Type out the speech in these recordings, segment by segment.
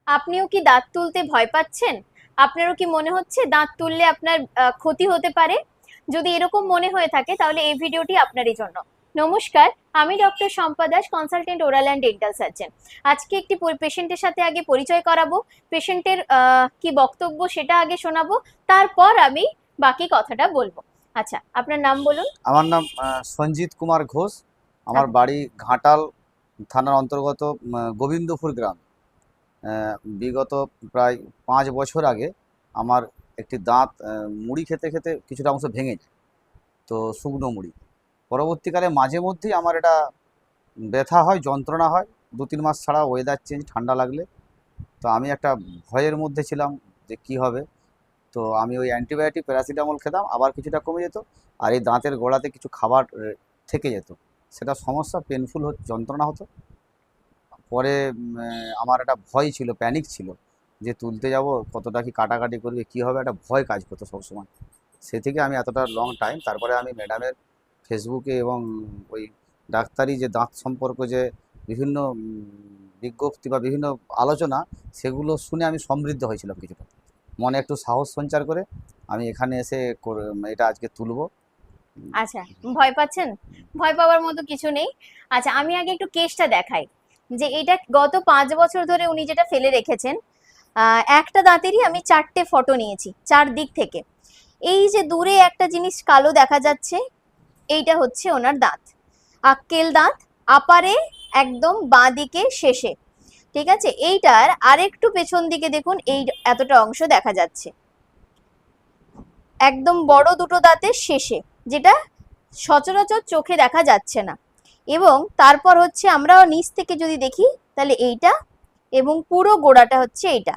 আপনিও কি দাঁত তুলতে ভয় পাচ্ছেন? আপনারও কি মনে হচ্ছে দাঁত তুললে আপনার ক্ষতি হতে পারে? যদি এরকম মনে হয়ে থাকে তাহলে এই ভিডিওটি আপনারই জন্য। নমস্কার, আমি doctor Shampa Das, consultant oral and dental surgeon. আজকে একটি পেশেন্টের সাথে আগে পরিচয় করাবো, পেশেন্টের কি বক্তব্য সেটা আগে শোনাবো, তারপর আমি বাকি কথাটা বলবো। আচ্ছা, আপনার নাম বলুন। আমার নাম সঞ্জিত কুমার ঘোষ। আমার বাড়ি ঘাটাল থানার অন্তর্গত গোবিন্দপুর গ্রাম। বিগত প্রায় 5 বছর আগে আমার একটি দাঁত মুড়ি খেতে খেতে কিছুটা অংশ ভেঙে যায়। তো শুকনো মুড়ি পরবর্তীকালে মাঝে মধ্যেই আমার এটা ব্যথা হয়, যন্ত্রণা হয়। 2-3 মাস ছাড়া ওয়েদার চেঞ্জ, ঠান্ডা লাগলে। তো আমি একটা ভয়ের মধ্যে ছিলাম যে কি হবে। তো আমি ওই অ্যান্টিবায়োটিক প্যারাসিটামল খেতাম, আবার কিছুটা কমে যেত। আর এই দাঁতের গোড়াতে কিছু খাবার থেকে যেত, সেটা সমস্যা, পেনফুল যন্ত্রণা হতো। পরে আমার একটা ভয় ছিল, প্যানিক ছিল যে তুলতে যাব, কতটা কি কাটাকাটি করবে, কি হবে, একটা ভয় কাজ করতো সবসময়। সে থেকে আমি এতটা লং টাইম, তারপরে আমি ম্যাডামের ফেসবুকে এবং ওই ডাক্তারি যে দাঁত সম্পর্ক যে বিভিন্ন বিজ্ঞপ্তি বা বিভিন্ন আলোচনা, সেগুলো শুনে আমি সমৃদ্ধ হয়েছিলাম কিছুটা। মনে একটু সাহস সঞ্চার করে আমি এখানে এসে এটা আজকে তুলব। আচ্ছা, ভয় পাচ্ছেন? ভয় পাওয়ার মতো কিছু নেই। আচ্ছা, আমি আগে একটু কেসটা দেখাই যে এটা গত 5 বছর ধরে উনি যেটা ফেলে রেখেছেন। একটা দাঁতেরই আমি 4টে ফটো নিয়েছি, 4 দিক থেকে। এই যে দূরে একটা জিনিস কালো দেখা যাচ্ছে, এইটা হচ্ছে ওনার দাঁত, আক্কেল দাঁত, আপারে একদম বাঁ দিকে শেষে। ঠিক আছে, এইটার আরেকটু পেছন দিকে দেখুন, এই এতটা অংশ দেখা যাচ্ছে একদম বড় দুটো দাঁতের শেষে, যেটা সচরাচর চোখে দেখা যাচ্ছে না। এবং তারপর হচ্ছে আমরা নিচ থেকে যদি দেখি তাহলে এইটা, এবং পুরো গোড়াটা হচ্ছে এইটা।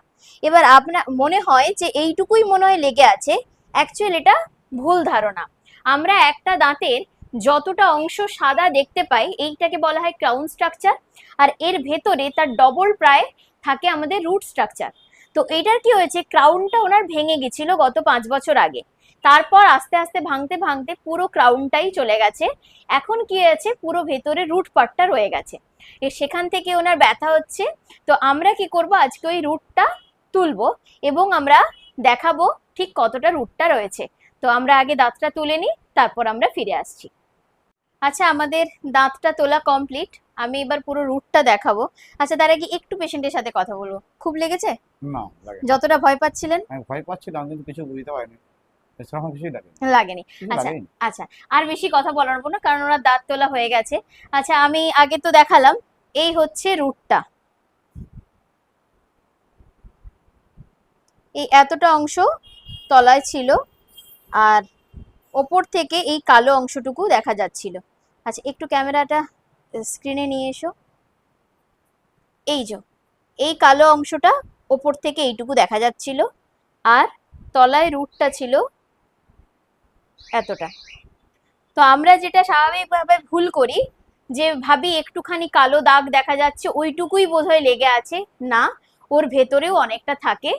এবার আপনার মনে হয় যে এইটুকুই মনে হয় লেগে আছে, অ্যাকচুয়ালি এটা ভুল ধারণা। আমরা একটা দাঁতের যতটা অংশ সাদা দেখতে পাই, এইটাকে বলা হয় ক্রাউন স্ট্রাকচার, আর এর ভেতরে তার ডবল প্রায় থাকে আমাদের রুট স্ট্রাকচার। তো এইটার কি হয়েছে, ক্রাউনটা ওনার ভেঙে গেছিল গত 5 বছর আগে। তারপর আস্তে আস্তে ভাঙতে ভাঙতে পুরো ক্রাউনটাই চলে গেছে। এখন কি হয়েছে, পুরো ভেতরে রুট পার্টটা রয়ে গেছে, সেখান থেকে ওনার ব্যথা হচ্ছে। তো আমরা কি করব, আজকে ওই রুটটা তুলবো এবং আমরা দেখাবো ঠিক কতটা রুটটা রয়েছে। তো আমরা আগে দাঁতটা তুলে নিই, তারপর আমরা ফিরে আসছি। আচ্ছা, আমাদের দাঁতটা তোলা কমপ্লিট, আমি এবার পুরো রুটটা দেখাবো। আচ্ছা, তার আগে একটু পেশেন্টের সাথে কথা বলবো। খুব লেগেছে? না, লাগে না। যতটা ভয় পাচ্ছিলেন? আমি ভয় পাচ্ছিলাম কিন্তু কিছু বুঝতে পারিনি, সেরকম কিছুই লাগেনি। লাগেনি? কিছু আচ্ছা। লাগেনি। আচ্ছা, আর বেশি কথা বলার না, কারণ ওনার দাঁত তোলা হয়ে গেছে। আচ্ছা, আমি আগে তো দেখালাম, এই হচ্ছে রুটটা, এই এতটা অংশ তলায় ছিল, আর ওপর থেকে এই কালো অংশটুকু দেখা যাচ্ছিল। আচ্ছা, একটু ক্যামেরাটা স্ক্রিনে নিয়ে এসো। এই যে এই কালো অংশটা ওপর থেকে এইটুকু দেখা যাচ্ছিল, আর তলায় রুটটা ছিল এতটা। তো আমরা যেটা স্বাভাবিকভাবে ভুল করি, যে ভাবি একটুখানি কালো দাগ দেখা যাচ্ছে, ওইটুকুই বোধহয় লেগে আছে। না, ওর ভেতরেও অনেকটা থাকে।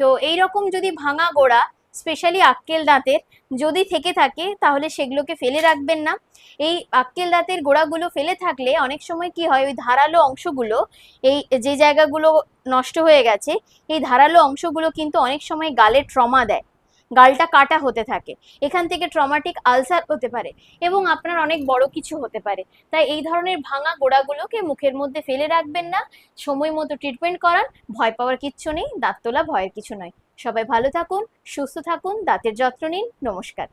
তো এইরকম যদি ভাঙা গোড়া, স্পেশালি আক্কেল দাঁতের যদি থেকে থাকে, তাহলে সেগুলোকে ফেলে রাখবেন না। এই আক্কেল দাঁতের গোড়াগুলো ফেলে থাকলে অনেক সময় কি হয়, ওই ধারালো অংশগুলো, এই যে জায়গাগুলো নষ্ট হয়ে গেছে, এই ধারালো অংশগুলো কিন্তু অনেক সময় গালে ট্রমা দেয়, গালটা কাটা হতে থাকে, এখান থেকে ট্রমাটিক আলসার হতে পারে এবং আপনার অনেক বড় কিছু হতে পারে। তাই এই ধরনের ভাঙা গোড়াগুলোকে মুখের মধ্যে ফেলে রাখবেন না, সময় মতো ট্রিটমেন্ট করান। ভয় পাওয়ার কিচ্ছু নেই, দাঁত তোলা ভয়ের কিছু নয়। সবাই ভালো থাকুন, সুস্থ থাকুন, দাঁতের যত্ন নিন। নমস্কার।